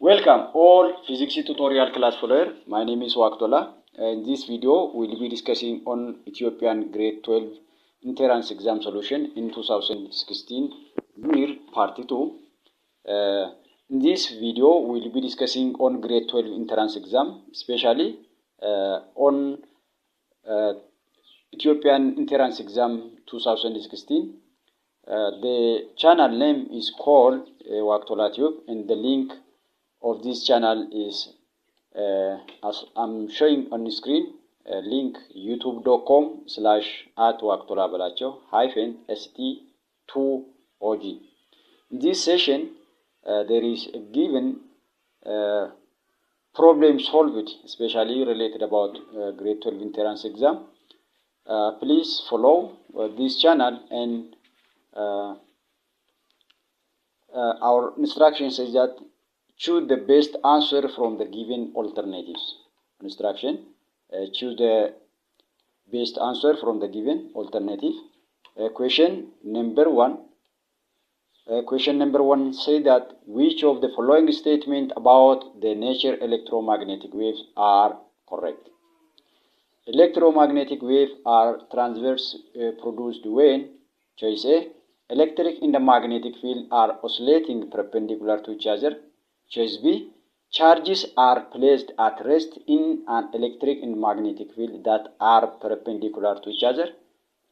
Welcome all physics tutorial class follower. My name is Waktola. In this video, we'll be discussing on Ethiopian grade 12 entrance exam solution in 2016 year part 2. In this video, we'll be discussing on grade 12 entrance exam, especially on Ethiopian entrance exam 2016. The channel name is called Waktola Tube, and the link of this channel is as I'm showing on the screen, link youtube.com/@waktolabalacho-st2og. In this session, there is a given problem solved, especially related about grade 12 entrance exam. Please follow this channel, and our instruction says that choose the best answer from the given alternatives. Instruction: choose the best answer from the given alternative. Question number one. Question number one says that which of the following statements about the nature electromagnetic waves are correct? Electromagnetic waves are transverse produced when, choice A, electric and the magnetic field are oscillating perpendicular to each other. Choice B, charges are placed at rest in an electric and magnetic field that are perpendicular to each other.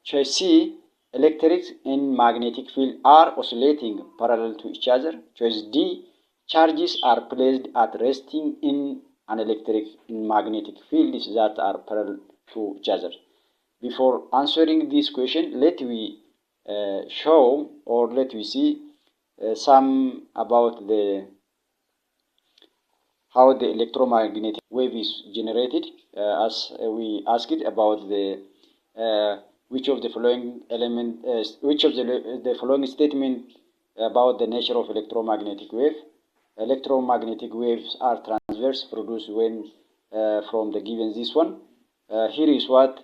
Choice C, electric and magnetic field are oscillating parallel to each other. Choice D, charges are placed at resting in an electric and magnetic fields that are parallel to each other. Before answering this question, let we show or let we see some about the how the electromagnetic wave is generated, as we asked about the which of the following the following statement about the nature of electromagnetic wave. Electromagnetic waves are transverse produced when from the given this one. Here is what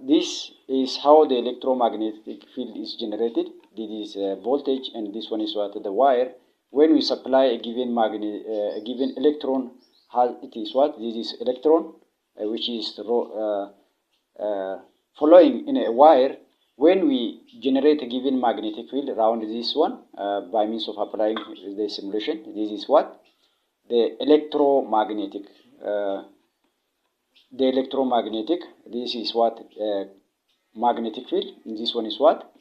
this is how the electromagnetic field is generated. This is voltage, and this one is what the wire. When we supply a given a given electron, it is what? This is electron, which is following in a wire. When we generate a given magnetic field around this one by means of applying the simulation, this is what? The electromagnetic. This is what? Magnetic field. And this one is what?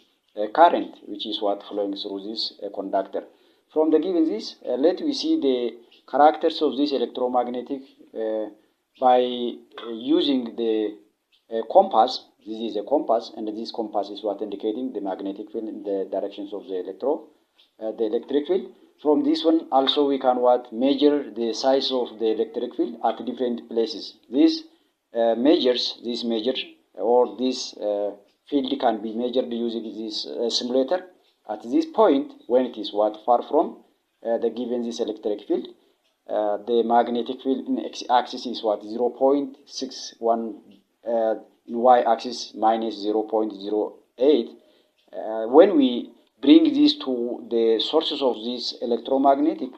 Current, which is what? Flowing through this conductor. From the given this, let we see the characters of this electromagnetic by using the compass. This is a compass, and this compass is what indicating the magnetic field in the directions of the electric field. From this one also we can what? Measure the size of the electric field at different places. This measure or this field can be measured using this simulator. At this point, when it is what? Far from the given this electric field, the magnetic field in x-axis is what? 0.61, in y-axis minus 0.08. When we bring this to the sources of this electromagnetic,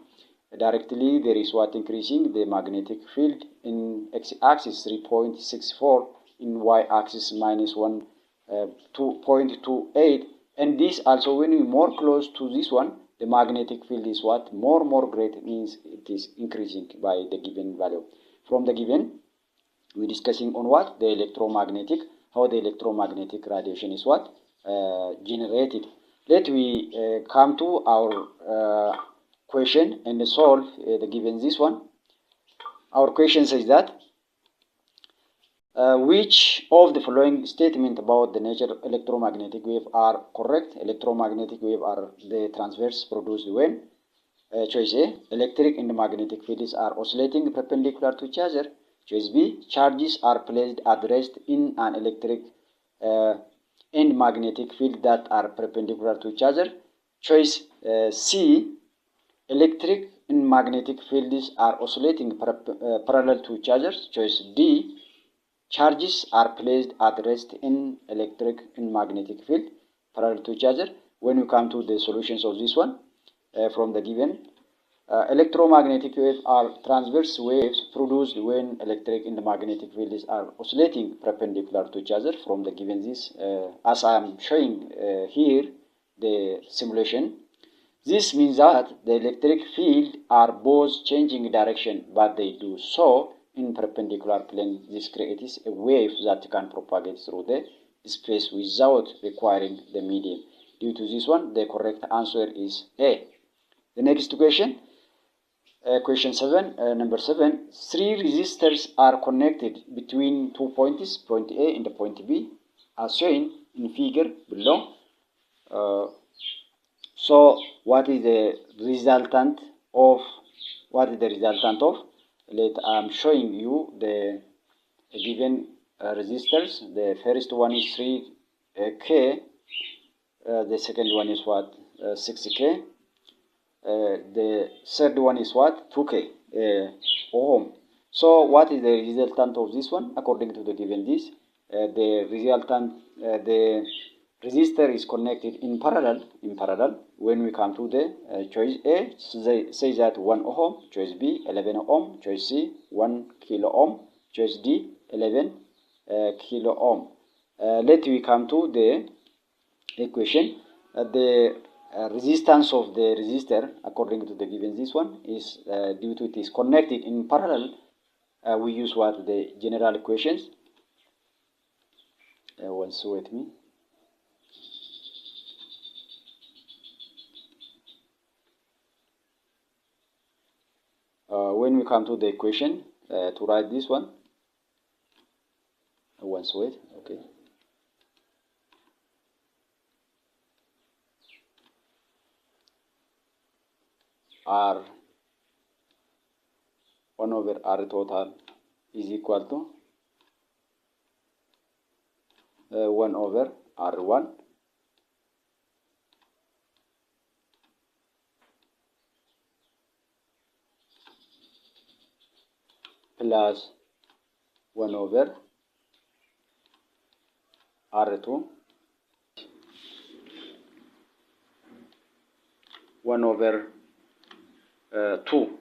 directly there is what? Increasing the magnetic field in x-axis 3.64, in y-axis minus 2.28. And this also, when we more close to this one, the magnetic field is what? More great, means it is increasing by the given value. From the given, we're discussing on what? The electromagnetic, how the electromagnetic radiation is what? Generated. Let we come to our question and solve the given this one. Our question says that which of the following statement about the nature of electromagnetic wave are correct? Electromagnetic wave are the transverse produced when, choice A, electric and magnetic fields are oscillating perpendicular to each other. Choice B, charges are placed at rest in an electric and magnetic field that are perpendicular to each other. Choice C, electric and magnetic fields are oscillating parallel to each other. Choice D, charges are placed at rest in electric and magnetic field parallel to each other. When we come to the solutions of this one, from the given, Electromagnetic waves are transverse waves produced when electric and magnetic fields are oscillating perpendicular to each other. From the given this, as I am showing here, the simulation. This means that the electric field are both changing direction, but they do so in perpendicular plane. This creates a wave that can propagate through the space without requiring the medium. Due to this one, the correct answer is A. The next question. Question 7, number 7, three resistors are connected between 2 points, point A and point B, as shown in figure below. So what is the resultant of, I'm showing you the given resistors. The first one is 3K, the second one is what, 6K. The third one is what? 2K ohm. So what is the resultant of this one? According to the given this, the resultant, the resistor is connected in parallel. When we come to the choice A, they say that 1 ohm, choice B 11 ohm, choice C 1 kilo ohm, choice D 11 kilo ohm. Let we come to the equation. The resistance of the resistor, according to the given this one, is due to it is connected in parallel. We use what? The general equations. Once with me. When we come to the equation to write this one, once wait, okay. R 1 over R total is equal to 1 over R1 plus 1 over R2 1 over 2.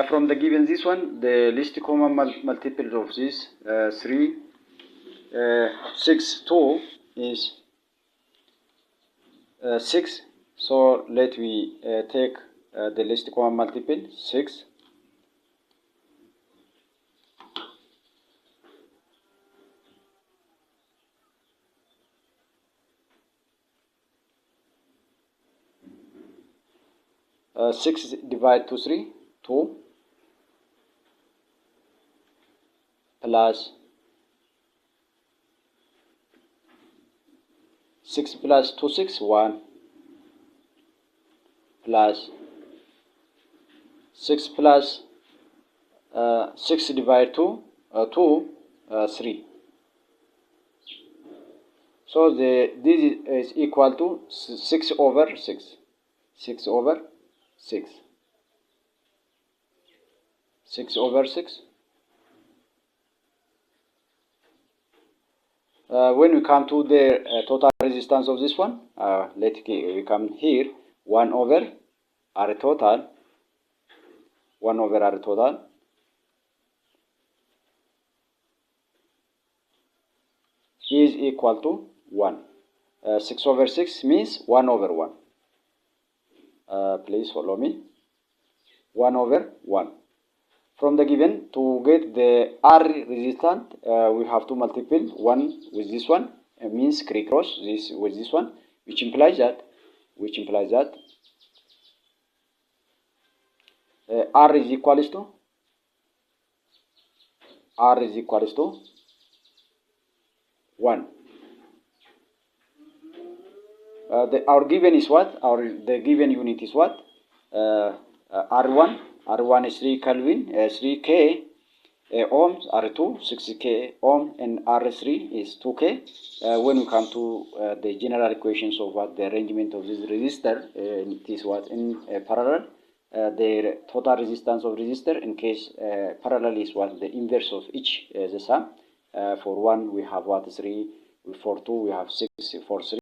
From the given this one, the least common multiple of this 3, 6, 2 is 6. So let we take the least common multiple 6. Six divided to 3, 2 plus 6 plus 2 6 1 plus 6 plus 6 divided to 2 3. So this is equal to 6 over 6. 6 over 6. 6 over 6. When we come to the total resistance of this one, we come here 1 over R total. 1 over R total is equal to 1. 6 over 6 means 1 over 1. Please follow me. 1 over 1. From the given, to get the R resistant, we have to multiply 1 with this one. It means cross this with this one, which implies that R is equals to 1. Our given is what? The given unit is what? R1. R1 is 3 Kelvin, 3K ohms, R2 6K ohm, and R3 is 2K. When we come to the general equations of what the arrangement of this resistor, it is what in parallel. The total resistance of resistor in case parallel is what the inverse of each the sum. For 1 we have what 3, for 2 we have 6, for 3